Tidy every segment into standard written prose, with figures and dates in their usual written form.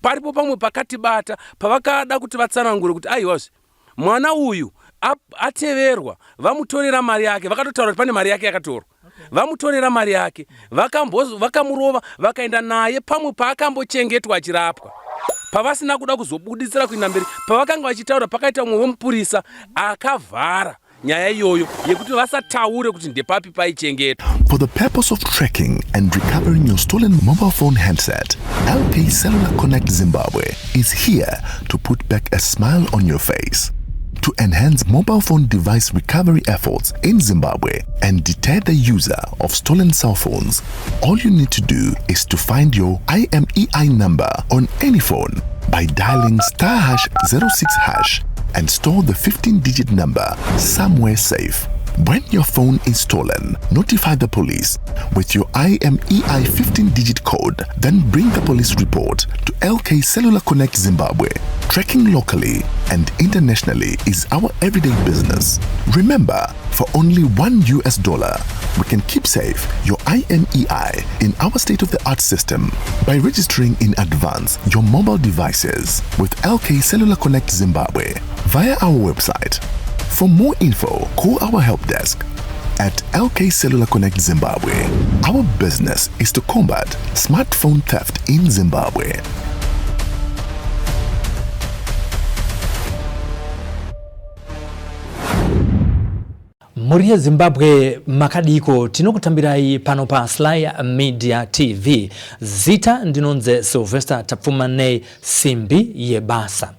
paripo pamwe pakatibata pavakada kuti vatsanangure kuti aiwazve mwana uyu ateverwa vamutorera mari yake, vakatotaura kuti pane mari yake yakatorwa, vamutorera mari yake, vakamurova vakaenda naye pamwe paakambochengetwa achirapwa. Pavasina kuda kuzobudisira kuenda mberi, pavakanga vachitaura pakaita mumwe wemupurisa akavhara nyaya iyoyo yekuti vasataure kuti ndepapi paichengetwa. For the purpose of tracking and recovering your stolen mobile phone handset, LK Cellular Connect Zimbabwe is here to put back a smile on your face. To enhance mobile phone device recovery efforts in Zimbabwe and deter the user of stolen cell phones, all you need to do is to find your IMEI number on any phone by dialing *#06# and store the 15-digit number somewhere safe. When your phone is stolen, notify the police with your IMEI 15-digit code, then bring the police report to LK Cellular Connect Zimbabwe. Tracking locally and internationally is our everyday business. Remember, for only $1, we can keep safe your IMEI in our state-of-the-art system by registering in advance your mobile devices with LK Cellular Connect Zimbabwe via our website. For more info, call our help desk at LK Cellular Connect Zimbabwe. Our business is to combat smartphone theft in Zimbabwe. Muri Zimbabwe makadiko tinokutambirai pano pa Sly Media TV. Zita ndinonze Sylvester Tapfumane simbi yebasa.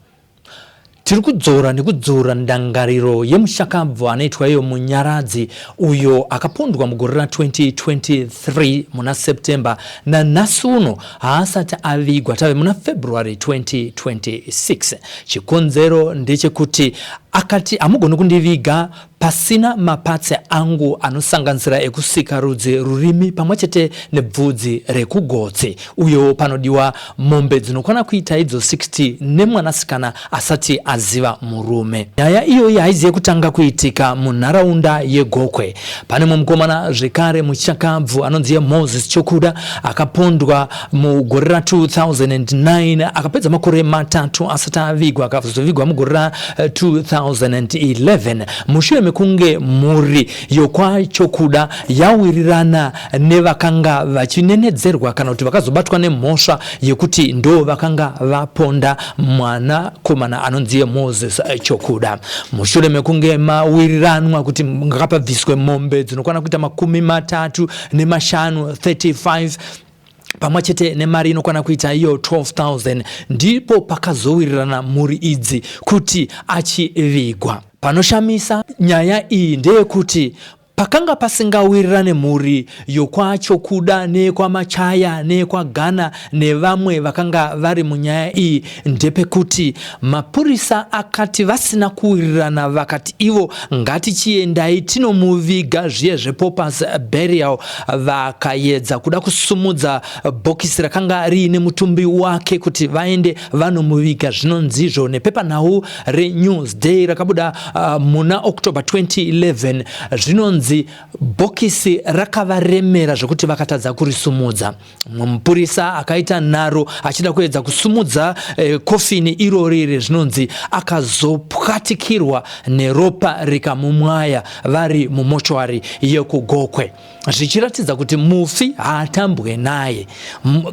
Tirikudzora nikudzora ndangariro yemushakabvu anaitwa iyo Munyaradzi uyo akapondwa mugore ra 2023 muna September na nasuno haasati avigwa tave muna February 2026. Chikonzero ndechekuti akati amugoni kundiviga pasina mapatse angu anosanganisira ekusika rudzi rurimi pamwechete nebvudzi rekugotsi. Uyo panodiwa mombe dzinokwana kuita idzo 60 nemwanasikana asati aziva murume. Nyaya iyo haiziye kutanga kuitika munharaunda yeGokwe. Pane mukomana zvekare muchakabvu anonzi Moses Chokuda akapondwa mugore ra 2009 akapedza makore matatu asati avigwa, akazovigwa mugore ra 2011. Mushure mekunge muri yokwa Chokuda yawirirana nevakanga vachinenedzerwa kana kuti vakazobatwa nemhosva yekuti ndo vakanga vaponda mwana komana anonzi Moses Chokuda. Mushure mekunge mawiriranwa kuti ngakabviswe mombe dzinokwana kuita 35 35 pamwechete nemari inokwana kuita iyo 12,000 ndipo pakazowirirana muri idzi kuti achivigwa. Panoshamisa nyaya iyi ndeyekuti pakanga pasingawirirane muri yokwa Chokuda nekwa Machaya nekwa Ghana nevamwe vakanga vari munyaya iyi ndepekuti mapurisa akati vasina kuwirirana vakati ivo ngatichiendai tinomuviga zviye zvepopas burial. Vakaedza kuda kusumudza bhokisi rakanga riine mutumbi wake kuti vaende vanomuviga. Zvinonzizvo nepepanhau reNewsday rakabuda muna October 2011 zvinonzi bhokisi rakavaremera zvokuti vakatadza kurisumudza. Mupurisa akaita nharo achida kuedza kusumudza kofini irorire zvinonzi akazopwatikirwa neropa rikamumwaya vari mumochwari yekuGokwe, zvichiratidza kuti mufi haatambwe naye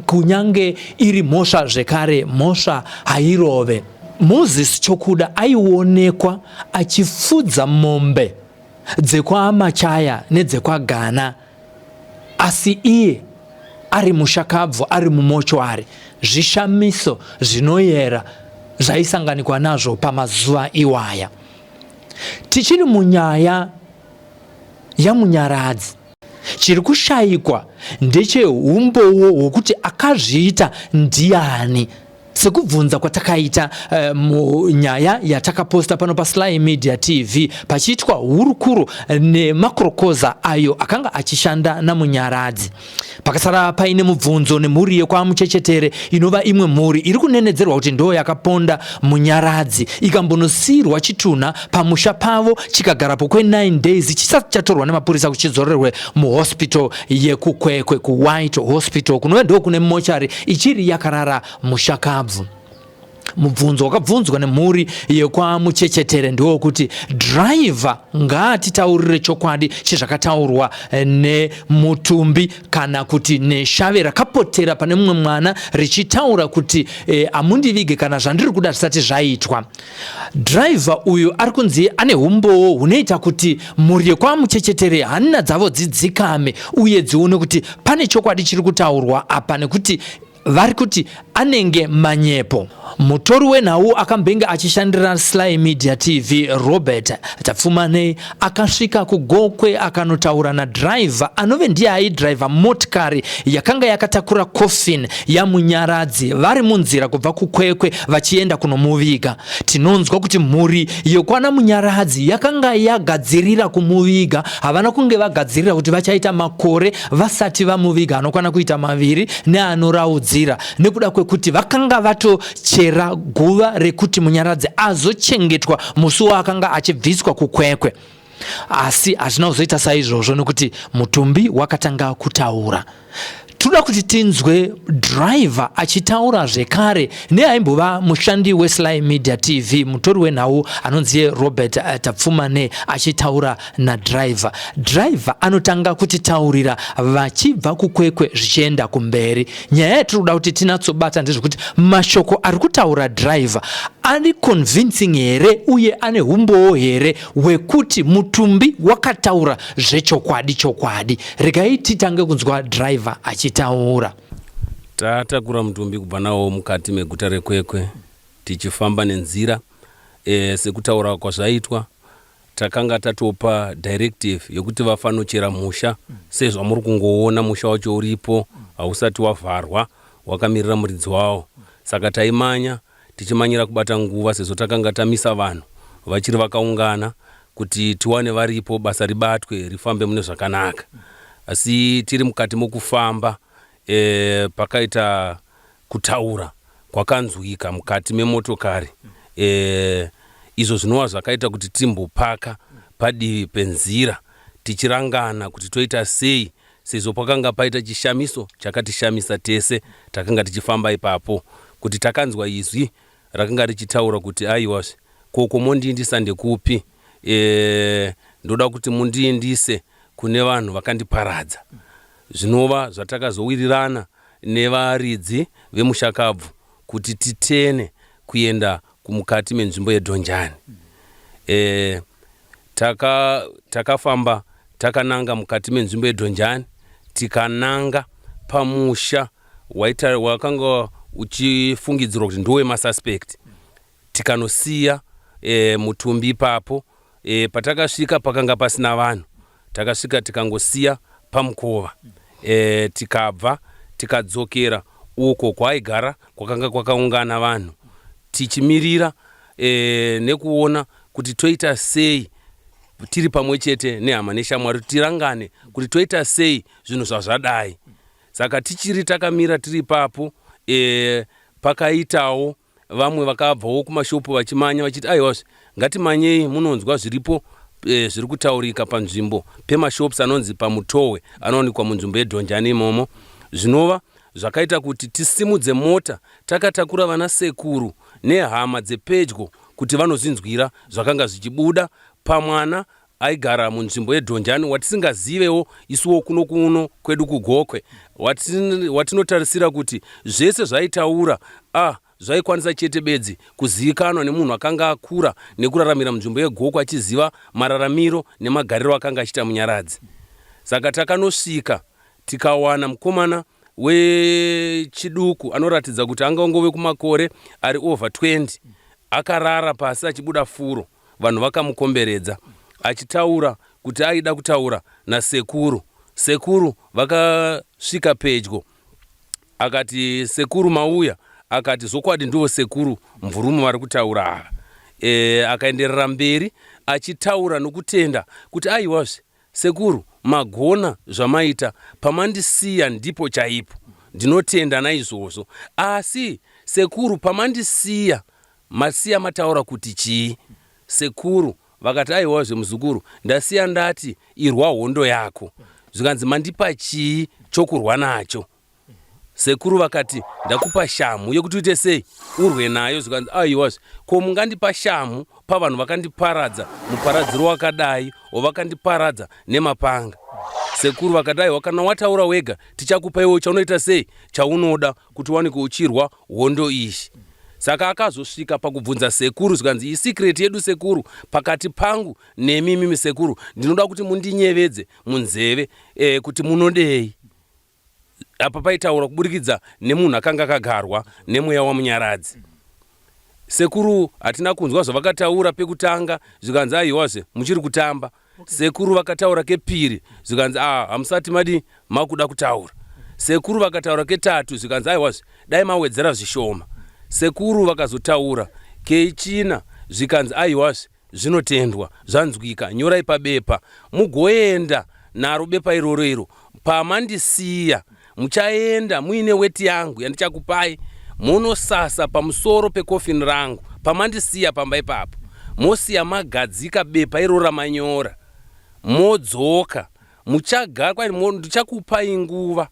kunyange iri mhosva zvekare mhosva hairove. Moses Chokuda aionekwa achifudza mombe dzekwa Machaya nedzekwa Ghana, asi iye ari mushakabvu ari mumochwari. Zvishamiso zvinoyera zvaisanganikwa nazvo pamazuva iwaya. Tichiri munyaya yaMunyaradzi, chiri kushayikwa ndechehumbowo hwokuti akazviita ndiani sekubvunza kwatakaita munyaya yatakaposta pano pa Sly Media TV pachitwa hurukuru nemakorokoza ayo akanga achishanda na munyaradzi. Pakasara paine mubvunzo nemhuri yekwa Muchechetere inova imwe mhuri iri kunenedzerwa kuti ndo yakaponda munyaradzi ikambonosirwa chitunha pamusha pavo chikagarapo kwe 9 days chisati chatorwa nemapurisa kuchidzorerwe muhospital yekukwekwe ku White Hospital kunova ndo kune mochari ichiri yakarara mushakabvu. Mubvunzo wakabvunzwa nemhuri yekwa Muchechetere ndiwo kuti driver ngatitaurire chokwadi chezvakataurwa nemutumbi kana kuti neshave rakapotera pane mumwe mwana richitaura kuti amundivige kana zvandiri kuda zvisati zvaitwa. Driver uyu ari kunzi ane umbowo hunoita kuti mhuri yekwa Muchechetere hanina dzavo dzidzikame uye dzione kuti pane chokwadi chiri kutaurwa apa nekuti vari kuti anenge manyepo. Mutori wenhau akambenge achishandira Sly Media TV Robert Tapfumanei akasvika kugokwe akanotaura na driver anove ndiye aidriver motikari yakanga yakatakura coffin ya munyaradzi vari munzira kubva kukwekwe vachienda kunomuviga. Tinonzwa kuti mhuri yekwana munyaradzi yakanga yagadzirira kumuviga, havana kunge vagadzirira kuti vachaita makore vasati vamuviga anokwana kuita 2 neanoraudzira nekuda kwekuti vakanga vatochera guva rekuti munyaradzi azochengetwa musi waakanga achibviswa kukwekwe. Asi hazvina kuzoita saizvozvo nekuti mutumbi wakatanga kutaura. Toda kuti tinzwe driver achitaura zvekare neaimbova mushandi weSly Media TV mutori wenhau anonzi Robert Tapfumanei achitaura na driver. Driver anotanga kutitaurira vachibva kukwekwe zvichienda kumberi. Nyaya yatiri kuda kuti tinatsobata ndezvekuti mashoko ari kutaura driver ari convincing here uye ane umbowo here wekuti mutumbi wakataura zvechokwadi. Regai titange kunzwa driver achitaura. Tatakura mutumbi kubva nawo mukati meguta rekwekwe tichifamba nenzira sekutaura kwazvaitwa takanga tatopa directive yokuti vafanochera musha sezvo muri kungoona musha wacho uripo hausati wavharwa wakamirira muridzi wawo. Saka taimanya tichimanyira kubata nguva sezvo takanga tamisa vanhu vachiri vakaungana kuti tiwane varipo basa ribatwe rifambe mune zvakanaka. Asi tiri mukati mokufamba pakaita kutaura kwakanzwika mukati memotokari izvo zvinova zvakaita kuti timbopaka padivi penzira tichirangana kuti toita sei sezvo pakanga paita chishamiso chakatishamisa tese takanga tichifamba ipapo kuti takanzwa izwi rakanga richitaura kuti aiwazve koko mondiindisa ndekupi ndoda kuti mundiindise kune vanhu vakandiparadza. Zvinova zvatakazowirirana nevaridzi vemushakabvu kuti titene kuenda kumukati menzvimbo yeDhonjani. Takafamba takananga mukati menzvimbo yeDhonjani tikananga pamusha wakanga uchifungidzirwa kuti ndowe masuspect. Tikanosiya mutumbi ipapo patakasvika pakanga pasina vanhu takasvika tikangosiya pamukova. Tikabva tikadzokera uko kwaigara kwakanga kwakaungana vanhu tichimirira nekuona kuti toita sei tiri pamwe chete nehama neshamwari tirangane kuti toita sei zvinhu zvazvadai. Saka tichiri takamira tiri papo pakaitawo vamwe vakabvawo kumashopu vachimanya vachiti aiwazve ngatimanyei munonzwa zviripo zviri kutaurika panzvimbo pemashops anonzi pamutowe anowanikwa munzvimbo yeDhonjani imomo. Zvinova zvakaita kuti tisimudze mota takatakura vana sekuru nehama dzepedyo kuti vanozinzwira zvakanga zvichibuda pamwana aigara munzvimbo yeDhonjani watisingazivewo isuwo kuno kwedu kugokwe watinotarisira kuti zvese zvaitaura zvaikwanisa chete bedzi kuzivikanwa nemunhu akanga akura nekuraramira munzvimbo yegokwe achiziva mararamiro nemagariro akanga achiita munyaradzi. Saka takanosvika tikawana mukomana wechiduku anoratidza kuti angangove kumakore ari over 20 akarara pasi achibuda furo. Vanhu vakamukomberedza achitaura kuti aida kutaura nasekuru. Sekuru vakasvika pedyo akati sekuru mauya akati zokwadi ndiwo sekuru Mvurumu vari kutaura. Akaenderera mberi achitaura nokutenda kuti aiwazve sekuru magona zvamaita pamandisiya ndipo chaipo ndinotenda naizvozvo, asi sekuru pamandisiya masiya mataura kuti chii? Sekuru vakati aiwazve muzukuru ndasiya ndati irwa hondo yako, zvikanzi mandipa chii chokurwa nacho? Sekuru vakati ndakupa shamu yekuti uite sei urwe nayo, zvikanzi aiwazve ko mungandipa shamu pavanhu vakandiparadza muparadziro wakadai wavakandiparadza nemapanga? Sekuru vakati aiwa kana wataura wega tichakupa iwo chaunoita sei chaunoda kuti uwanike uchirwa hondo izhi. Saka akazosvika pakubvunza sekuru zvikanzi iyi secret yedu sekuru pakati pangu nemimi sekuru, ndinoda kuti mundinyevedze munzeve kuti munodei. Apa paitaura kuburikidza nemunhu akanga akagarwa nemweya wamunyaradzi. Sekuru hatina kunzwa zvavakataura pekutanga, zvikanzi aiwazve muchiri kutamba. Sekuru vakataura kepiri zvikanzi hamusati madi makuda kutaura. Sekuru vakataura ketatu zvikanzi aiwazve dai mawedzera zvishoma. Sekuru vakazotaura kechina zvikanzi aiwazve zvinotendwa, zvanzwika, nyorai pabepa mugoenda naro bepa iroro iro. Pamandisiya muchaenda muine weti yangu yandichakupai, munosasa pamusoro pekofini rangu pamandisiya pamba ipapo, mosiya magadzika bepa iroro ramanyora, modzoka muchagara kwani ndichakupai nguva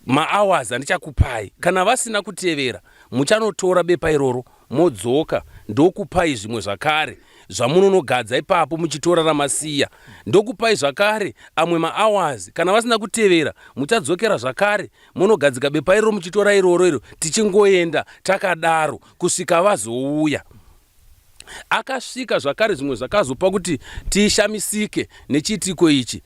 ma-hours andichakupai. Kana vasina kutevera muchanotora bepa iroro modzoka ndokupai zvimwe zvakare zvamunonogadza ipapo muchitora ramasiya, ndokupai zvakare amwe ma-hours. Kana vasina kutevera muchadzokera zvakare munogadzika bepa iroro muchitora iroro iro, tichingoenda takadaro kusvika vazouya. Akasvika zvakare zvimwe zvakazopa kuti tishamisike nechiitiko ichi.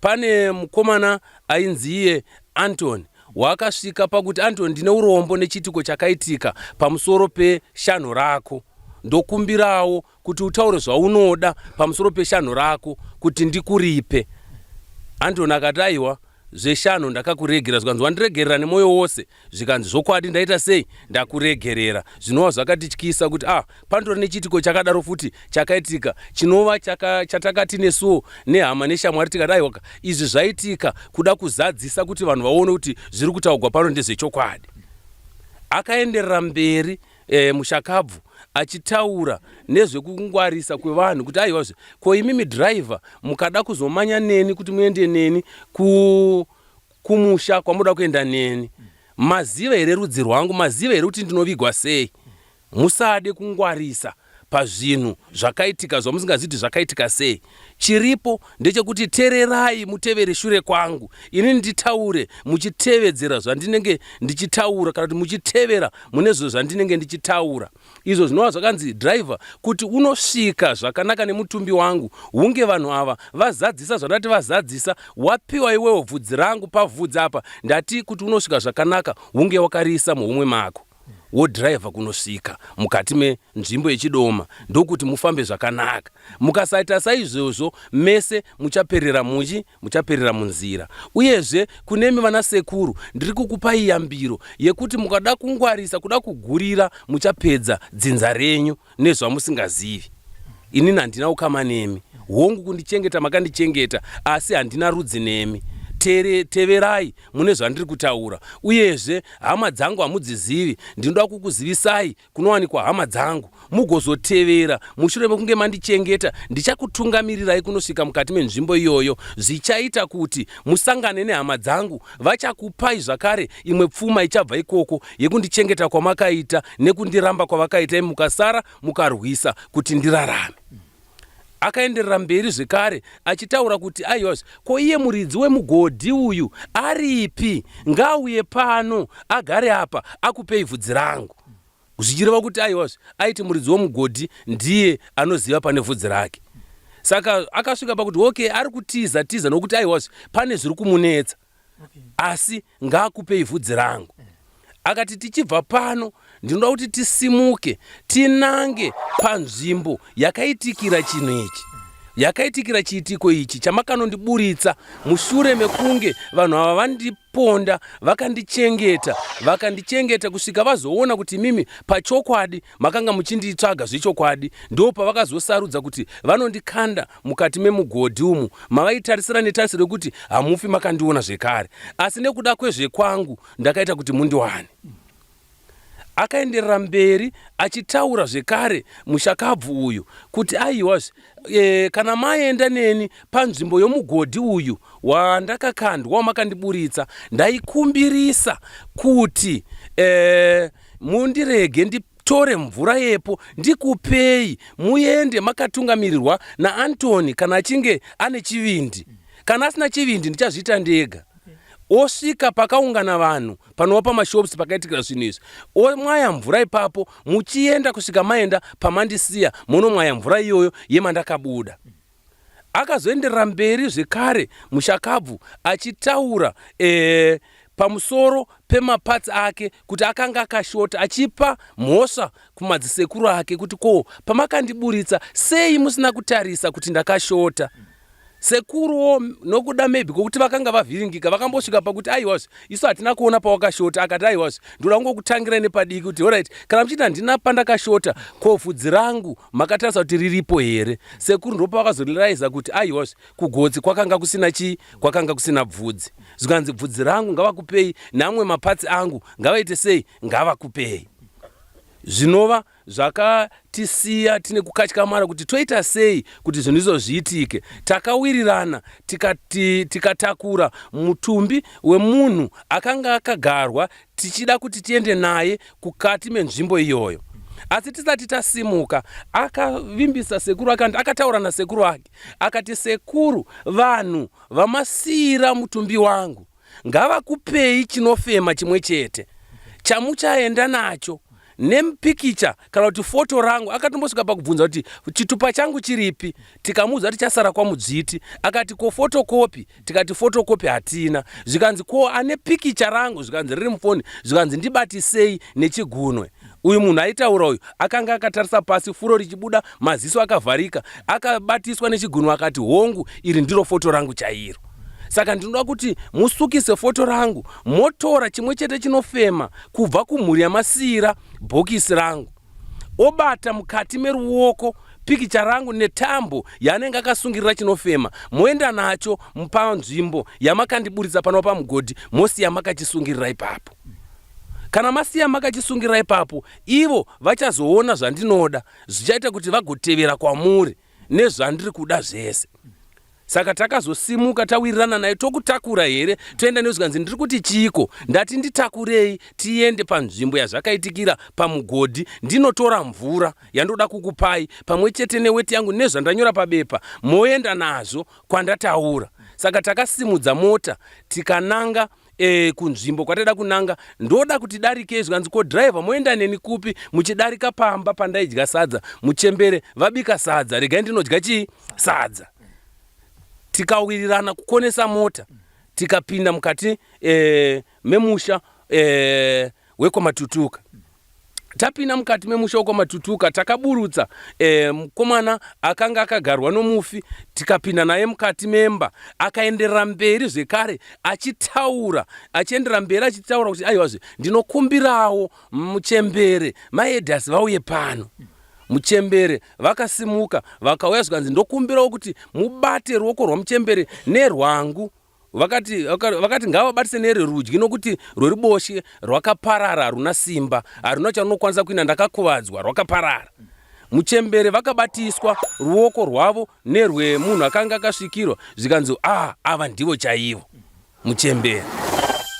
Pane mukomana ainziye Antony wakasvika pakuti Antony ndine urombo nechiitiko chakaitika pamusoro peshanho rako, ndokumbirawo kuti utaure zvaunoda pamusoro peshanho rako kuti ndikuripe. Antony akati aiwa zveshanho ndakakuregerera, zvikanzi wandiregerera nemwoyo wose, zvikanzi zvokwadi ndaita sei ndakuregerera. Zvinova zvakatityisa kuti pandori nechiitiko chakadaro futi chakaitika chinova chatakati nesuwo nehama neshamwari tikati aiwa izvi zvaitika kuda kuzadzisa kuti vanhu vaone kuti zviri kutaurwa pano ndezvechokwadi. Akaenderera mberi mushakabvu achitaura nezvekungwarisa kwevanhu kuti aiwazve ko imimi dhiraivha mukada kuzomanya neni kuti muende neni kumusha kwamuda kuenda neni, maziva here rudzi rwangu, maziva here kuti ndinovigwa sei? Musade kungwarisa pazvinhu zvakaitika zvamusingaziti zvakaitika sei. Chiripo ndechekuti tererai mutevere shure kwangu, ini nditaure muchitevedzera zvandinenge ndichitaura, kana kuti muchitevera mune zvo zvandinenge ndichitaura. Izvo zvinova zvakanzi dhiraivha kuti unosvika zvakanaka nemutumbi wangu, hunge vanhu ava vazadzisa zvandati vazadzisa, wapiwa iwewo bvudzi rangu pavhudzi apa, ndati kuti unosvika zvakanaka hunge wakariisa muhumwe mako. Wodhiraivha kunosvika mukati menzvimbo yechidoma ndokuti mufambe zvakanaka. Mukasaita saizvozvo mese muchaperera munzira. Uyezve kunemi vana sekuru ndiri kukupai yambiro yekuti mukada kungwarisa kuda kugurira muchapedza dzinza renyu nezvamusingazivi. Inini handina ukama nemi, hongu kundichengeta makandichengeta, asi handina rudzi nemi. Teverai mune zvandiri kutaura. Uyezve hama dzangu hamudzizivi, ndinoda kukuzivisai kunowanikwa hama dzangu mugozotevera. Mushure mekunge mandichengeta ndichakutungamirirai kunosvika mukati menzvimbo iyoyo, zvichaita kuti musangane nehama dzangu, vachakupai zvakare imwe pfuma ichabva ikoko yekundichengeta kwamakaita nekundiramba kwavakaita mukasara mukarwisa kuti ndirarame. Akaenderera mberi zvekare achitaura kuti aiwa ko iye muridzi wemugodhi uyu aripi, ngauye pano agare apa akupei bvudzi rangu. Zvichireva kuti aiwa aiti muridzi wemugodhi ndiye anoziva pane bvudzi rake. Saka akasvika pakuti okay, ari kutiza nokuti aiwa pane zviri kumunetsa, asi ngaakupei bvudzi rangu. Akati tichibva pano ndinoda kuti tisimuke tinange panzvimbo yakaitikira chinhu ichi. yakaitikira chiitiko ichi chamakanondiburitsa mushure mekunge vanhu ava vandiponda vakandichengeta kusvika vazoona kuti mimi pachokwadi makanga muchinditsvaga zvechokwadi. Ndo pavakazosarudza kuti vanondikanda mukati memugodhi umu mavaitarisira netarisiro rekuti hamufi makandiona zvekare, asi nekuda kwezvekwangu ndakaita kuti mundiwane. Akaenderera mberi achitaura zvekare mushakabvu uyu kuti aiwazve kana maenda neni panzvimbo yomugodhi uyu wandakakandwa wamakandiburitsa, ndaikumbirisa kuti mundirege nditore mvura yepo ndikupei muende makatungamirirwa naAntoni kana achinge ane chivindi. Kana asina chivindi ndichazviita ndega. Osvika pakaungana vanhu panova pamashops pakaitikira zvinhu izvi, omwaya mvura ipapo, muchienda kusvika maenda pamandisiya munomwaya mvura iyoyo yemandakabuda. Akazoenderera mberi zvekare mushakabvu achitaura pamusoro pemapatsi ake kuti akanga akashota, achipa mhosva kumadzisekuru ake kuti ko pamakandiburitsa sei musina kutarisa kuti ndakashota. Sekuruwo nokuda maybe kokuti vakanga vavhiringika vakambosvika pakuti aiwazve isu hatina kuona pawakashota. Akati aiwazve ndoda kungokutangira nepadiki kuti alright, kana muchiti handina pandakashota ko bvudzi rangu makatarisa kuti riripo here. Sekuru ndo pavakazoriraidza kuti aiwazve kugotsi kwakanga kusina chii, kwakanga kusina bvudzi. Zvikanzi bvudzi rangu ngavakupei namwe mapatsi angu ngavaite sei, ngavakupei. Zvinova zvakatisiya tine kukatyamarara kuti toita sei kuti zvinhu izvo zviitike. Takawirirana tikatakura mutumbi wemunhu akanga akagarwa tichida kuti tiende naye kukati menzvimbo iyoyo. Asi tisati tasimuka akavimbisa sekuru akataura nasekuru ake akati, sekuru, vanhu vamasiyira mutumbi wangu ngavakupei chinofema chimwe chete chamuchaenda nacho nemupikicha kana kuti foto rangu. Akatombosvika pakubvunza kuti chitupa changu chiripi, tikamuudza kuti chasara kwamudziti. Akati ko fotokopi, tikati fotokopi hatina. Zvikanzi ko ane pikicha rangu, zvikanzi riri mufoni, zvikanzi ndibatisei nechigunwe. Uyu munhu aitaura uyu akanga akatarisa pasi, furo richibuda, maziso akavharika, akabatiswa nechigunwe akati, hongu, iri ndiro foto rangu chairo. Saka ndinoda kuti musukise foto rangu, motora chimwe chete chinofema kubva kumhuri yamasiyira bhokisi rangu, obata mukati meruoko pikicha rangu netambo yaanenge akasungirira chinofema, moenda nacho panzvimbo yamakandiburitsa panova pamugodhi, mosiya makachisungirira ipapo. Kana masiya makachisungirira ipapo, ivo vachazoona zvandinoda, zvichaita kuti vagotevera kwamuri nezvandiri kuda zvese. Saka takazosimuka tawirirana naye, tokutakura here, toenda nezvikanzi ndiri kuti chiko, ndati nditakurei tiende panzvimbo yazvakaitikira pamugodhi, ndinotora mvura yandoda kukupai pamwe chete neweti yangu nezvandanyora pabepa, moenda nazvo kwandataura. Saka takasimudza mota tikananga kunzvimbo kwataida kunanga. Ndoda kuti darike zvikanzi ko driver moenda neni kupi, muchidarika pamba pandaidya sadza muchembere, vabika sadza, regai ndinodya chii, sadza. Tikawirirana kukonesa mota, tikapinda mukati memusha wekwamatutuka. Tapinda mukati memusha wekwamatutuka, takaburutsa mukomana akanga akagarwa nomufi, tikapinda naye mukati memba. Akaenderera mberi zvekare achienderera mberi achitaura kuti aiwazve ndinokumbirawo muchembere maedhasi vauye pano. Muchembere vakasimuka vakauya zvikanzi ndokumbirawo kuti mubate ruoko rwamuchembere nerwangu. Vakati ngavabatise nererudyi nokuti rweriboshye rwakaparara, haruna simba, haruna chanokwanisa kuina, ndakakuvadzwa, rwakaparara. Muchembere vakabatiswa ruoko rwavo nerwemunhu akanga akasvikirwa, zvikanzi ava ndivo chaivo. Muchembere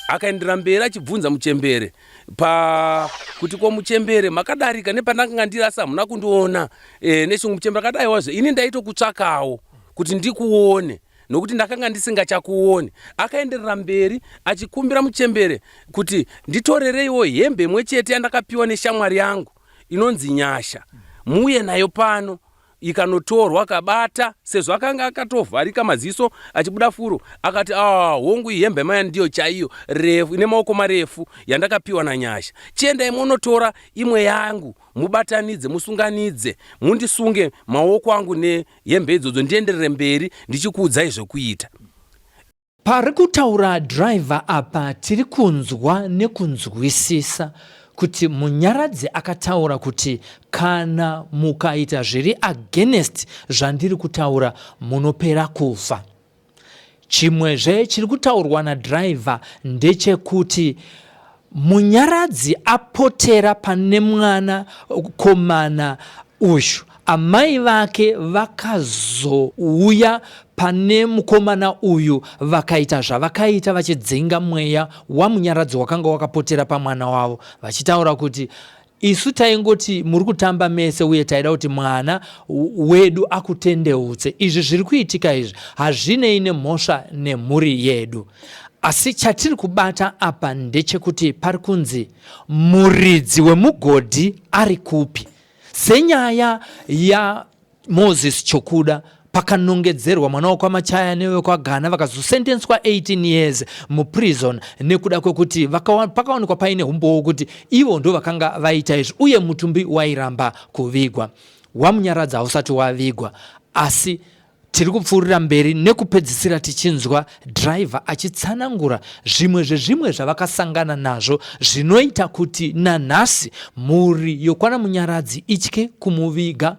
akaenderera mberi achibvunza muchembere kuti ko muchembere makadarika nepandakanga ndiri asi hamuna kundiona nechimwe. Muchembere akati aiwazve ini ndaitokutsvakawo kuti ndikuone nokuti ndakanga ndisingachakuoni. Akaenderera mberi achikumbira muchembere kuti nditorereiwo hembe imwe chete yandakapiwa neshamwari yangu inonzi Nyasha, muuye nayo pano. ikanotorwa akabata, sezvo akanga akatovharika maziso achibuda furo, akati hongu hembe maya ndiyo chaiyo refu ine maoko marefu yandakapiwa naNyasha. Chiendai munotora imwe yangu mubatanidze, musunganidze, mundisunge maoko angu nehembe idzodzo ndienderere mberi ndichikuudzai zvekuita. Pari kutaura driver apa tiri kunzwa nekunzwisisa kuti Munyaradzi akataura kuti kana mukaita zviri against zvandiri kutaura munopera kufa. Chimwezve chiri kutaurwa nadriver ndechekuti Munyaradzi apotera pane mwana komana uyu. Amai vake vakazouya pane mukomana uyu vakaita zvavakaita vachidzinga mweya waMunyaradzi wakanga wakapotera pamwana wavo, vachitaura kuti isu taingoti muri kutamba mese uye taida kuti mwana wedu akutendeutse. Izvi zviri kuitika izvi hazvinei nemhosva nemhuri yedu. Asi chatiri kubata apa ndechekuti pari kunzi muridzi wemugodhi ari kupi. Senyaya ya Moses Chokuda pakanongedzerwa mwana wakwamachaya newekwagana vakazosentenswa 18 years muprison nekuda kwekuti pakaonekwa paine umbowo kuti ivo ndo vakanga vaita izvi uye mutumbi wairamba kuvigwa. waMunyaradzi hausati wavigwa, asi tiri kupfuurira mberi nekupedzisira tichinzwa driver achitsanangura zvimwe zvavakasangana nazvo zvinoita kuti nanhasi mhuri yokwana Munyaradzi itye kumuviga.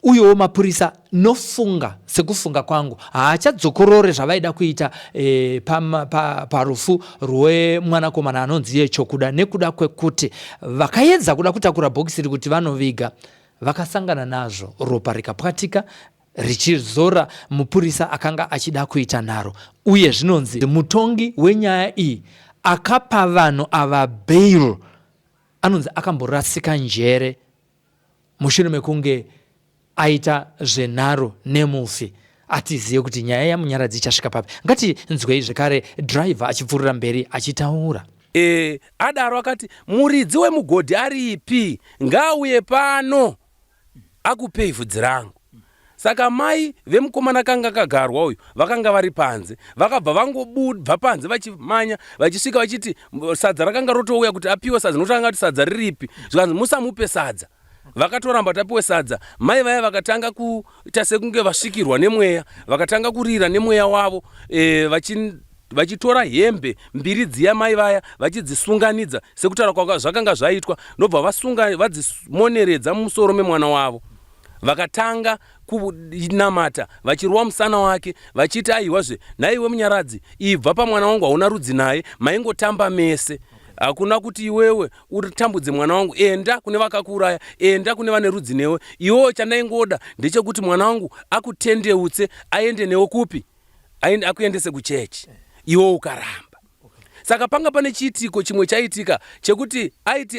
Uyewo mapurisa nofunga sekufunga kwangu haachadzokorore zvavaida kuita parufu rwemwanakomana anonzi Chokuda nekuda kwekuti vakaedza kuda kutakura bhokisi kuti vanoviga vakasangana nazvo, ropa rikapwatika richizora mupurisa akanga achida kuita naro. Uye zvinonzi mutongi wenyaya iyi akapa vanhu ava bail, anonzi akamborasika njere mushure mekunge aita zvenharo nemufi. Atiziye kuti nyaya yaMunyaradzi ichasvika papi. Ngatinzwei zvekare driver achipfuurira mberi achitaura. Adaro akati muridzi wemugodhi aripi, ngauye pano akupei vhudzi rangu. Saka mai vemukomana kanga kagarwa uyu vakanga vari panze, vakabva vangobva panze vachimanya vachisvika vachiti sadza rakanga rotouya kuti apiwe sadza, notanga kuti sadza riripi, zvikanzi musamupe sadza. Vakatoramba tapiwe sadza. Mai vaya vakatanga kuita sekunge vasvikirwa nemweya, vakatanga kurira nemweya wavo, vachitora hembe mbiri dziya mai vaya vachidzisunganidza sekutaura kwanga zvakanga zvaitwa, nobva vadzimoneredza mumusoro memwana wavo. Vakatanga kunamata vachirwa musana wake vachiti aiwazve naiwe Munyaradzi, ibva pamwana wangu hauna rudzi naye, maingotamba mese, hakuna kuti iwewe utambudze mwana wangu, enda kune vakakuuraya, enda kune vane rudzi newe. Iwewe chandaingoda ndechekuti mwana wangu akutendeutse aende newe kupi, akuendese kuchechi, iwe ukaramba. Saka panga pane chiitiko chimwe chaitika chekuti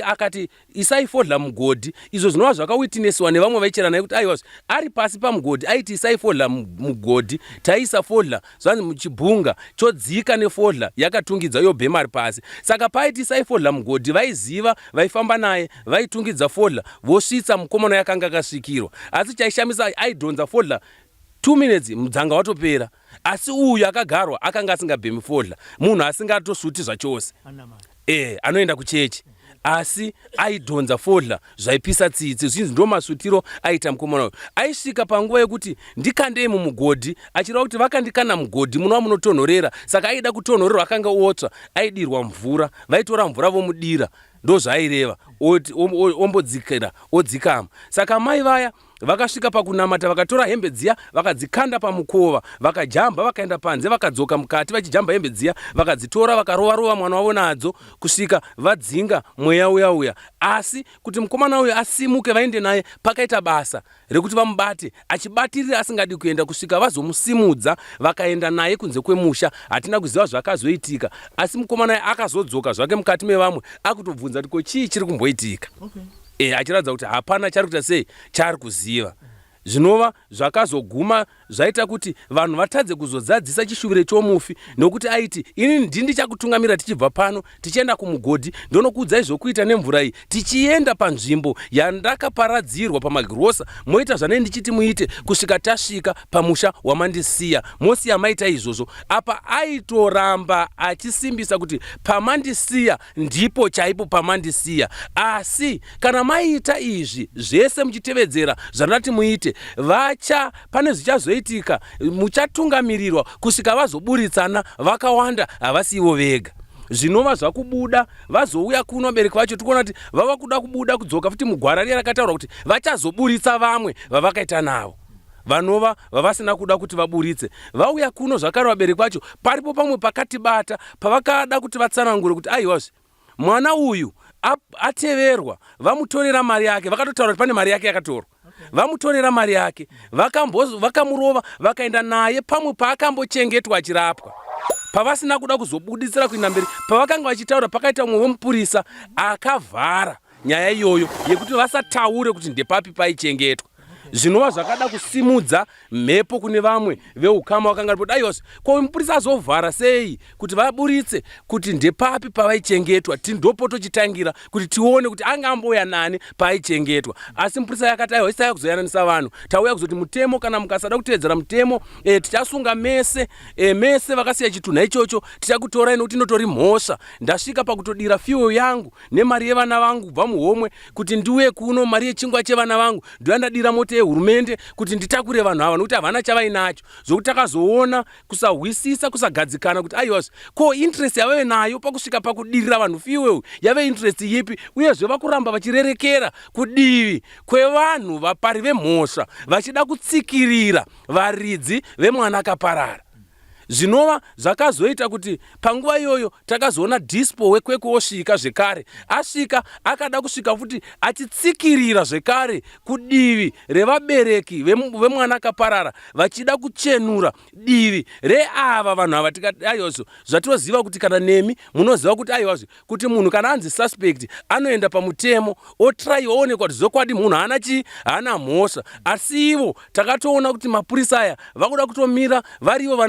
akati isaifodla mugodhi, izvo zvinova zvakawitnesswa nevamwe vaichera naye kuti aiwazve ari pasi pamugodhi aiti isaifodla mugodhi, taisa fodla zvanzi muchibhunga chodzika nefodla yakatungidza yobhema ari pasi. Saka paiti isaifodla mugodhi vaiziva, vaifamba naye vaitungidza fodla vosvitsa mukomana yakanga akasvikirwa. Asi chaishamisa aidhonza fodla 2 minutes mudzanga watopera. Asi uyu akagarwa akanga asingabhemi fodla, munhu asingatosvuti zvachose, anoenda kuchechi, asi aidhonza fodla zvaipisa tsitsi. Zvinzi ndo masvutiro aita mukomana uyu. Aisvika panguva yekuti ndikandei mumugodhi, achireva kuti vakandikana mugodhi munova munotonhorera, saka aida kutonhorerwa akanga otsva, aidirwa mvura, vaitora mvura vomudira, ndo zvaireva, ombodzikira odzikama. Saka mai vaya vakasvika pakunamata, vakatora hembe dziya vakadzikanda pamukova, vakajamba vakaenda panze, vakadzoka mukati vachijamba hembe dziya, vakadzitora vakarova mwana wavo nadzo kusvika vadzinga mweya uya. Asi kuti mukomana uyu asimuke vaende naye, pakaita basa rekuti vamubate, achibatirira asingadi kuenda, kusvika vazomusimudza vakaenda naye kunze kwemusha. Hatina kuziva zvakazoitika, asi mukomana akazodzoka zvake mukati mevamwe akutobvunza kuti chii chiri kumboitika. Achiratidza kuti hapana chari kuita sei chari kuziva. Zvinova zvakazoguma zvaita kuti vanhu vatadze kuzozadzisa chishuvire chomufi, nokuti aiti ini ndini chakutungamira tichibva pano tichienda kumugodhi ndonokuudzai zvokuita nemvura iyi, tichienda panzvimbo yandakaparadzirwa pamagirosa, moita zvanei ndichiti muite kusvika tasvika pamusha wamandisiya. Mosiya maita izvozvo. Apa aitoramba achisimbisa kuti pamandisiya ndipo chaipo pamandisiya. Asi kana maita izvi zvese muchitevedzera zvanati muite, pane zvichazoitika, muchatungamirirwa kusvika vazoburitsana vakawanda, havasivo vega. Zvinova zvakubuda vazouya kuno vabereki vacho tikuona kuti vava kuda kubuda kudzoka futi mugwara riya rakataura kuti vachazoburitsa vamwe vavakaita navo, vanova vavasina kuda kuti vaburitse. Vauya kuno zvakare vabereki vacho paripo pamwe pakatibata pavakada kuti vatsanangure kuti aiwazve mwana uyu ateverwa, vamutorera mari yake, vakatotaura kuti pane mari yake yakatorwa, vamutorera mari yake, vakamurova vakaenda naye pamwe paakambochengetwa achirapwa. Pavasina kuda kuzobuditsira kuenda mberi, pavakanga vachitaura pakaita mumwe wemupurisa akavhara nyaya iyoyo yekuti vasataure kuti ndepapi paichengetwa. Zvinova zvakada kusimudza mhepo kune vamwe veukama vakanga ripo daiwasi ko mupurisa azovhara sei kuti vaburitse kuti ndepapi pavaichengetwa, ndopo tochitangira kuti tione kuti angamboya nani paaichengetwa. Asi mupurisa yakati aiwa isaya kuzoyananisa vanhu, tauya kuzoti mutemo kana mukasada kutevedzera mutemo tichasunga mese vakasiya chitunha ichocho tichakutorai nokuti inotori mhosva. Ndasvika pakutodira fiyo yangu nemari yevana vangu kubva muhomwe kuti ndiuye kuno, mari yechingwa chevana vangu ndoyandadira moto hurumende kuti nditakure vanhu ava nokuti havana chavainacho, zvokuti takazoona kusahwisisa kusagadzikana kuti aiwazve ko interest yavave nayo pakusvika pakudirira vanhu fiwewu yave interest yipi, uyezve vakuramba vachirerekera kudivi kwevanhu vapari vemhosva vachida kutsikirira varidzi vemwana akaparara. Zvinova zvakazoita kuti panguva iyoyo takazoona dispo wekweko osvika zvekare, asvika akada kusvika futi achitsikirira zvekare kudivi revabereki vemwana akaparara vachida kuchenura divi reava vanhu ava. Tikati aiwazvo zvatoziva kuti kana nemi munoziva kuti aiwazvo kuti munhu kana anzi suspect anoenda pamutemo otrai oonekwa kuti zvokwadi munhu haana mhosva. Asi ivo takatoona kuti mapurisa aya vakuda kutomira varivo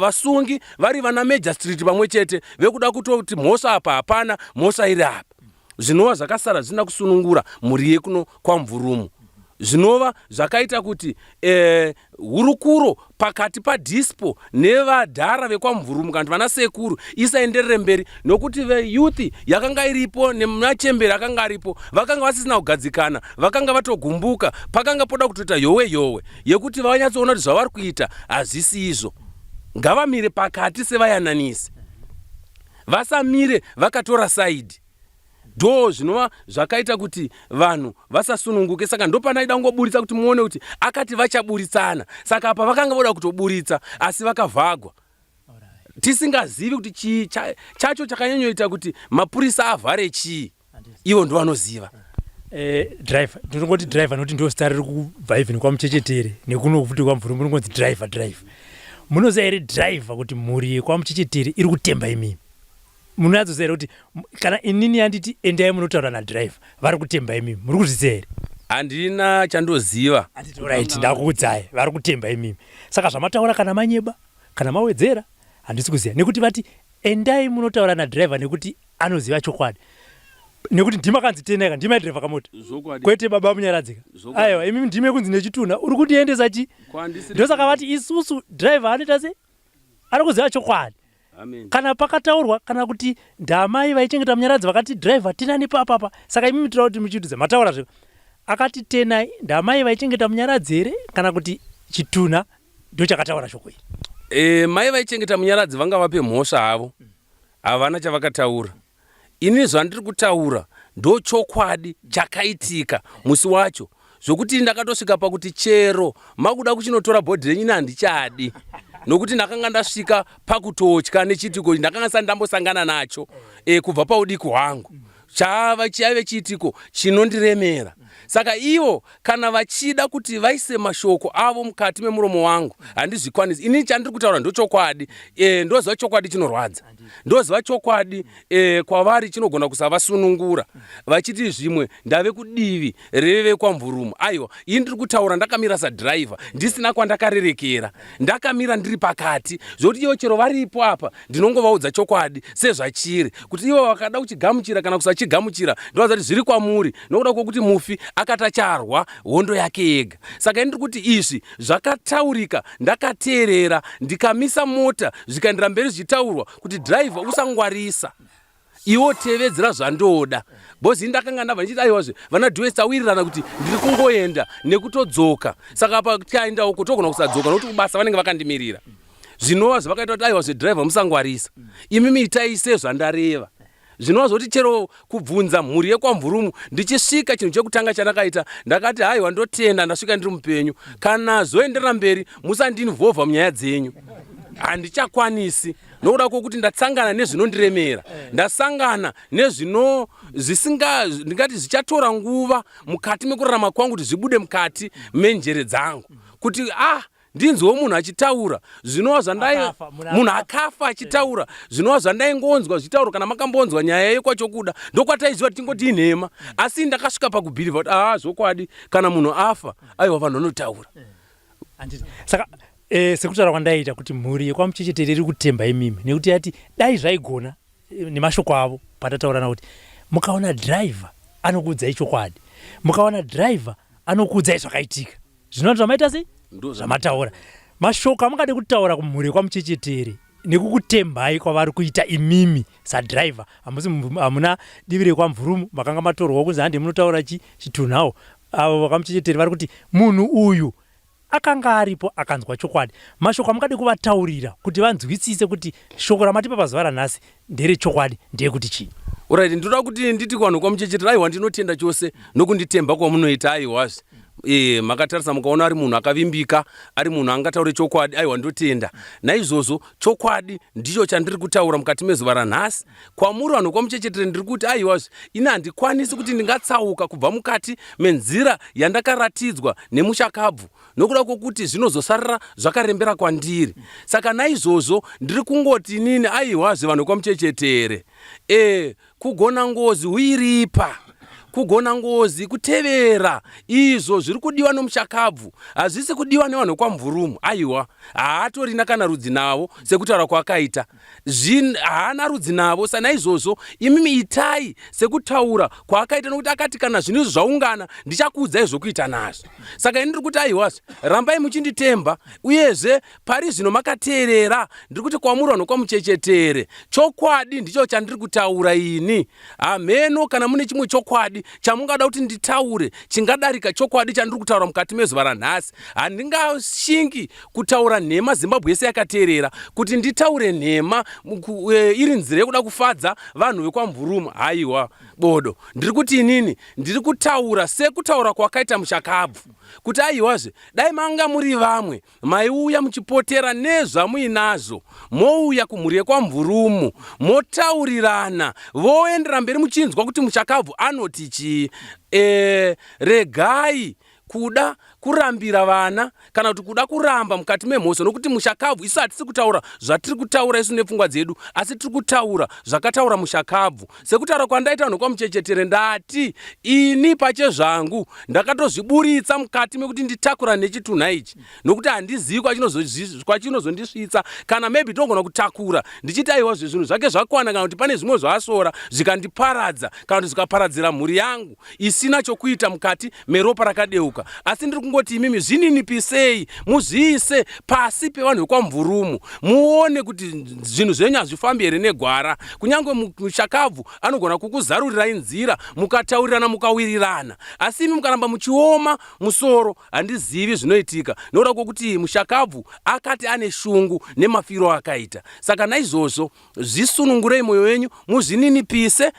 vasungi vari vana Major Street pamwe chete vekuda kutoti mhosva apa hapana, mhosva iri apa. Zvinova zvakasara zvisina kusunungura mhuri yekuno kwaMvurumu. Zvinova zvakaita kuti hurukuro pakati padispo nevadhara vekwaMvurumu kana vana sekuru isaenderere mberi, nokuti veyouth yakanga iripo nemachemberi akanga aripo vakanga vasisina kugadzikana, vakanga vatogumbuka, pakanga poda kutoita yowe yekuti vanyatsoona kuti zvavari kuita hazvisi izvo. Ngavamire pakati sevayananisi, vasamire vakatora saidi. Do zvinova zvakaita kuti vanhu vasasununguke. Saka ndopanaida kungoburitsa kuti muone kuti akati vachaburitsana. Saka apa vakanga voda kutoburitsa asi vakavhagwa. Tisingazivi kuti chacho chakanyonyoita kuti mapurisa avhare chii, ivo ndo vanoziva. Driver, ndinongoti driver noti ndo star riri kubva even kwaMuchechetere nekuno futi kwaMvurumu nongonzi driver. Munoziva here driver kuti mhuri yekwaMuchechetere iri kutemba imimi? Munoziva here kuti kana inini yanditi endai munotaura nadriver vari kutemba imimi, muri kuzviziva here? Handina chandoziva. Right, ndakuudzai vari kutemba imimi. Saka zvamataura kana manyeba kana mawedzera handisi kuziva, nekuti vati endai munotaura nadriver nekuti anoziva chokwadi. Nekuti ndimakanzi teneka ndima driver kamoti kwete baba munyaradzika. Aiwa imimi ndime kunzi nechitunha uri kutiendesa chi? Ndosaka vati isusu driver anoita se ari kuziva chokwadi. Kana pakataurwa kana kuti ndamai vaichengeta munyaradzi vakati driver tinani papapa, saka imimi tira kuti muchidudza mataura zveko akati tenai ndamai vaichengeta munyaradzi here kana kuti chitunha ndo chakataura shoko iri. Mai vaichengeta munyaradzi vanga vape mhosva havo, havana chavakataura. Ini zvandiri kutaura ndo chokwadi chakaitika musi wacho, zvokuti ndakatosvika pakuti chero makuda kuchinotora bhodhi renyini handichadi, nokuti ndakanga ndasvika pakutotya nechitiko ndakanga ndambosangana nacho kubva paudiki hwangu. chive chiitiko chinondiremera. Saka ivo kana vachida kuti vaise mashoko avo mukati memuromo wangu handizvikwanisi. Ini chandiri kutaura ndochokwadi, ndoziva chokwadi chinorwadza, ndoziva chokwadi kwavari chinogona kusavasunungura vachiti zvimwe ndave kudivi reve kwamvurumu. Aiwa, ini ndiri kutaura ndakamira sadhiraivha ndisina kwandakarerekera, ndakamira ndiri pakati zvokuti ivo chero varipo apa ndinongovaudza chokwadi sezvachiri, kuti ivo vakada kuchigamuchira kana kusachigamuchira ndovazati zviri kwamuri, nokuda kwokuti mufi akatacharwa hondo yake yega. Saka ndiri kuti izvi zvakataurika, ndakateerera, ndikamisa mota zvikaendera mberi zvichitaurwa kuti dhiraivha usangwarisa, iwo tevedzera zvandoda. Bozi ndakanga ndabva ndichiti aiwazve vana Dwes tawirirana kuti ndiri kungoenda nekutodzoka. Saka apa tikaenda uko togona kusadzoka nokuti kubasa vanenge vakandimirira. Zvinova zvakaita kuti aiwazve dhiraivha musangwarisa, imimi itai sezvandareva. Zvinova zvoti chero kubvunza mhuri yekwamvurumu ndichisvika chinhu chekutanga chandakaita ndakati haiwa ndotenda ndasvika ndiri mupenyu, kana zoenderera mberi musandinivhovha munyaya dzenyu, handichakwanisi. Nokuda kwokuti ndatsangana nezvinondiremera, ndasangana nezvino ndingati zvichatora nguva mukati mekurarama kwangu kuti zvibude mukati menjere dzangu, kuti ndinzwewo munhu achitaura zvinova zvandai munhu akafa achitaura zvinova zvandaingonzwa zvitauro. Kana makambonzwa nyaya yekwachokuda ndokwataiziva tingoti inhema, asi ndakasvika pakubhirivha kuti zvokwadi kana munhu afa aiwa vanhu vanotaura. Saka sekutaura kwandaita kuti mhuri yekwaMuchechetere iri kutemba imimi, nekuti yati dai zvaigona nemashoko avo patataurana kuti mukaona dhiraivha anokuudzai chokwadi, mukaona dhiraivha anokuudzai zvakaitika, zvinoti zvamaita sei zvamataura. Mashoko amungade kutaura kumhuri yekwaMuchechetere nekukutembai kwavari kuita imimi sadhiraivha, hamuna divi rekwamvurumu makanga matorwa kunzi handi munotaura chitunhawo. Avo vakaMuchechetere vari kuti munhu uyu akanga aripo akanzwa chokwadi. Mashoko amungade kuvataurira kuti vanzwisise kuti shoko ramatipa pazuva ranhasi ndere chokwadi ndeyekuti chii. Alright, ndoda kuti nditi kuvanhu kwaMuchechetere aiwa ndinotenda chose nokunditemba kwamunoita aiwazve. Makatarisa mukaona ari munhu akavimbika, ari munhu angataure chokwadi, aiwa ndotenda. Naizvozvo chokwadi ndicho chandiri kutaura mukati mezuva ranhasi. Kwamuri vanhu kwaMuchechetere ndiri kuti aiwazve ini handikwanisi kuti ndingatsauka kubva mukati menzira yandakaratidzwa nemushakabvu, nokuda kwokuti zvinozosarira zvakarembera kwandiri. Saka naizvozvo ndiri kungoti inini aiwazve vanhu kwaMuchechetere, kugona ngozi huiripa, kugona ngozi kutevera izvo zviri kudiwa nomushakabvu, hazvisi kudiwa nevanhu kwamvurumu. Aiwa, haatorina kana rudzi navo sekutaura kwakaita, haana rudzi navo. Sanaizvozvo imimi itai sekutaura kwaakaita, nokuti akati kana zvinhu izvi zvaungana ndichakuudzai zvokuita nazvo. Saka ini ndiri kuti aiwazve rambai muchinditemba, uyezve pari zvino makateerera. Ndiri kuti kwamuri vanhu kwaMuchechetere chokwadi ndicho chandiri kutaura ini. Hameno kana mune chimwe chokwadi chamungada kuti nditaure chingadarika chokwadi chandiri kutaura mukati mezuva ranhasi, handingashingi kutaura nhema Zimbabwe yese yakateerera kuti nditaure nhema iri nzira yekuda kufadza vanhu vekwamvurumu. Haiwa bodo, ndiri kuti inini ndiri kutaura sekutaura kwakaita mushakabvu, kuti aiwazve dai manga muri vamwe maiuya muchipotera nezvamuinazvo, mouya kumhuri yekwamvurumu motaurirana, voendera mberi muchinzwa kuti mushakabvu anoti chii. Regai kuda kurambira vana kana kuti kuda kuramba mukati memhosva, nokuti mushakabvu isu hatisi kutaura zvatiri kutaura isu nepfungwa dzedu, asi tiri kutaura zvakataura mushakabvu. Sekutaura kwandaita vanhu kwaMuchechetere ndati ini pachezvangu ndakatozviburitsa mukati mekuti nditakura nechitunha ichi, nokuti handizivi kwachinozondisvitsa, kana maybe togona kutakura ndichiti aiwazve zvinhu zvake zvakwana, kana kuti pane zvimwe zvaasora zvikandiparadza kana kuti zvikaparadzira mhuri yangu isina chokuita mukati meropa rakadeuka. Asi ndiri kungoti imimi zvininipisei, muzviise pasi pevanhu vekwamvurumu, muone kuti zvinhu zvenyu hazvifambi here negwara. Kunyange mushakabvu anogona kukuzarurirai nzira mukataurirana mukawirirana, asi imi mukaramba muchioma musoro handizivi zvinoitika, nokuda kwokuti mushakabvu akati ane shungu nemafiro akaita. Saka naizvozvo zvisunungurei mwoyo wenyu, muzvininipise,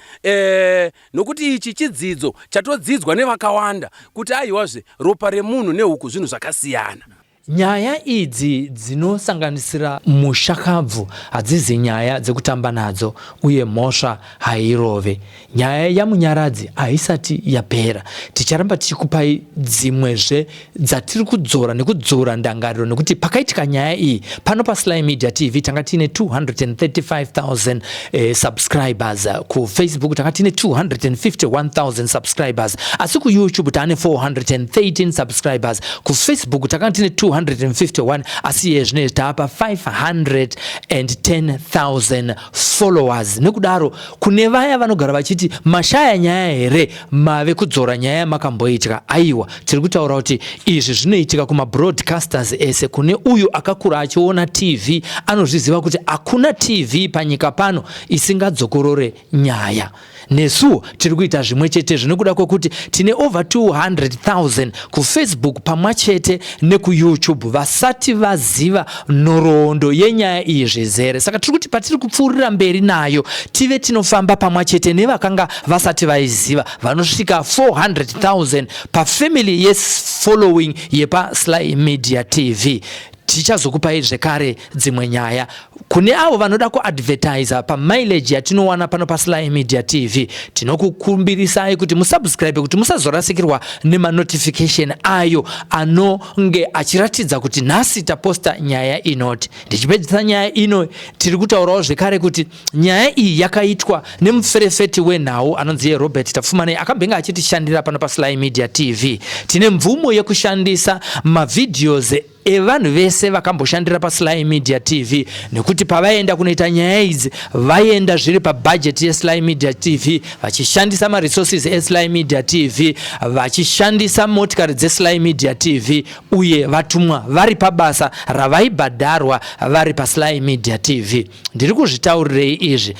nokuti ichi chidzidzo chatodzidzwa nevakawanda kuti aiwazve ropa remunhu nehuku zvinhu zvakasiyana. nyaya idzi dzinosanganisira mushakabvu hadzizi nyaya dzekutamba nadzo uye mhosva hairove. Nyaya yamunyaradzi haisati yapera. Ticharamba tichikupai dzimwezve dzatiri kudzora nekudzora ndangariro nekuti pakaitika nyaya iyi pano paSly Media TV tanga tine 235,000 subscribers, ku Facebook tanga tine 251,000 subscribers, asi ku YouTube tane 413 subscribers, ku Facebook tanga tine 251, asi yezvine tapa 510,000 followers. Nekudaro kune vaya vanogara vachiti mashaya nyaya here mave kudzora nyaya makamboitika. Aiwa, tiri kutaura kuti izvi zvinoitika kuma broadcasters ese. Kune uyu akakura achiona TV anozviziva kuti hakuna TV panyika pano isingadzokorore nyaya. Nesu tiri kuita zvimwe chete zvinokuda kwekuti tine over 200,000 ku Facebook pamwe chete neku YouTube vasati vaziva nhoroondo yenyaya iyi zvizere. Saka tiri kuti patiri kupfuurira mberi nayo tive tinofamba pamwe chete nevakanga vasati vaiziva vanosvika 400,000 pa family following yepa Sly Media TV. Tichazokupai zvekare dzimwe nyaya kune avo vanoda kuadvertisa pa mileage yatinowana pano pa Sly Media TV. Tinokukumbirisai kuti musubscribe kuti musazorasikirwa nema notification ayo anonge achiratidza kuti nhasi taposta nyaya inoti. Ndichipedzisa nyaya ino tiri kutaurawo zvekare kuti nyaya iyi yakaitwa nemuferefeti wenhau anonzi Robert Tafumane akambenga achitishandira pano pa Sly Media TV. Tine mvumo yekushandisa mavideos evanhu vese vakamboshandira pa Sly Media TV nekuti pavaenda kunoita nyaya idzi vaenda zviri pa budget ye Sly Media TV vachishandisa ma resources e Sly Media TV vachishandisa motikari dze Sly Media TV uye vatumwa vari pabasa ravaibhadharwa vari pa Sly Media TV. Ndiri kuzvitaurirei izvi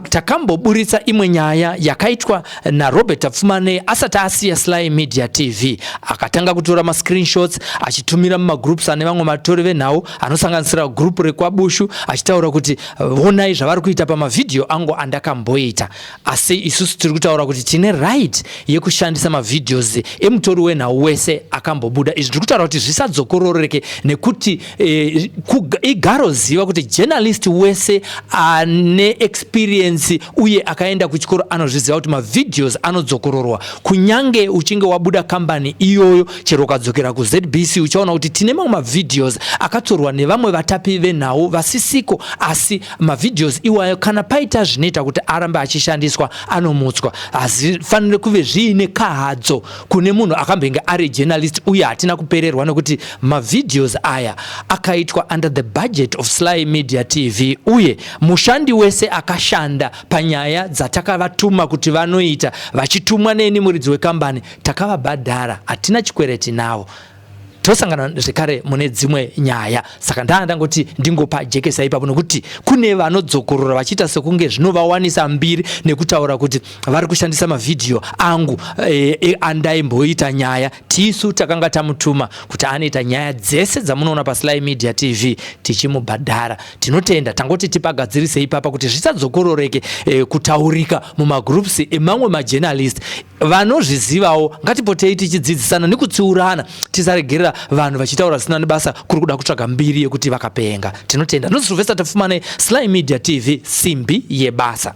takamboburitsa imwe nyaya yakaitwa na Robert Tafumane asati asiya Sly Media TV. Akatanga kutora ma screenshots achitumira muma groups ane vamwe matori venhau anosanganisira group rekwabushu achitaura kuti onai zvavari kuita pama video angu andakamboita. Asi isusu tiri kutaura kuti tine right yekushandisa ma videos emutori wenhau wese akambobuda. Izvi tiri kutaura kuti zvisadzokororeke nekuti igaroziva kuti journalist wese ane experience uye akaenda kuchikoro anozviziva kuti ma videos anodzokororwa. Kunyange uchinge wabuda kambani iyoyo chero ukadzokera ku ZBC uchaona kuti tine mamwe videos akatorwa nevamwe vatapi venhau vasisiko, asi ma videos iwayo kana paita zvinoita kuti arambe achishandiswa anomutswa. Hazifanire kuve zviine kahadzo kune munhu akambenga ari journalist uye hatina kupererwa nekuti ma videos aya akaitwa under the budget of Sly Media TV uye mushandi wese akashanda panyaya dzatakavatuma kuti vanoita vachitumwa neni muridzi wekambani takavabhadhara, hatina chikwereti navo. Tosangana zvekare mune dzimwe nyaya. Saka ndangoti ndingopa jekesa ipapo nokuti kune vanodzokorora vachiita sekunge zvinovawanisa mbiri nekutaura kuti vari kushandisa mavideo angu andaimboita nyaya. Tisu takanga tamutuma kuti anoita nyaya dzese dzamunoona pa Sly Media TV tichimubhadhara. Tinotenda tangoti tipagadzirise ipapa kuti zvisadzokororeke kutaurika muma groups emamwe ma journalist vanozvizivawo. Ngatipotei tichidzidzisana nekutsiurana tisaregerera vanhu vachitaura zvisina nebasa kuri kuda kutsvaga mbiri yekuti vakapenga. Tinotenda. Ndini Sylvester Tafumane, Sly Media TV, simbi yebasa.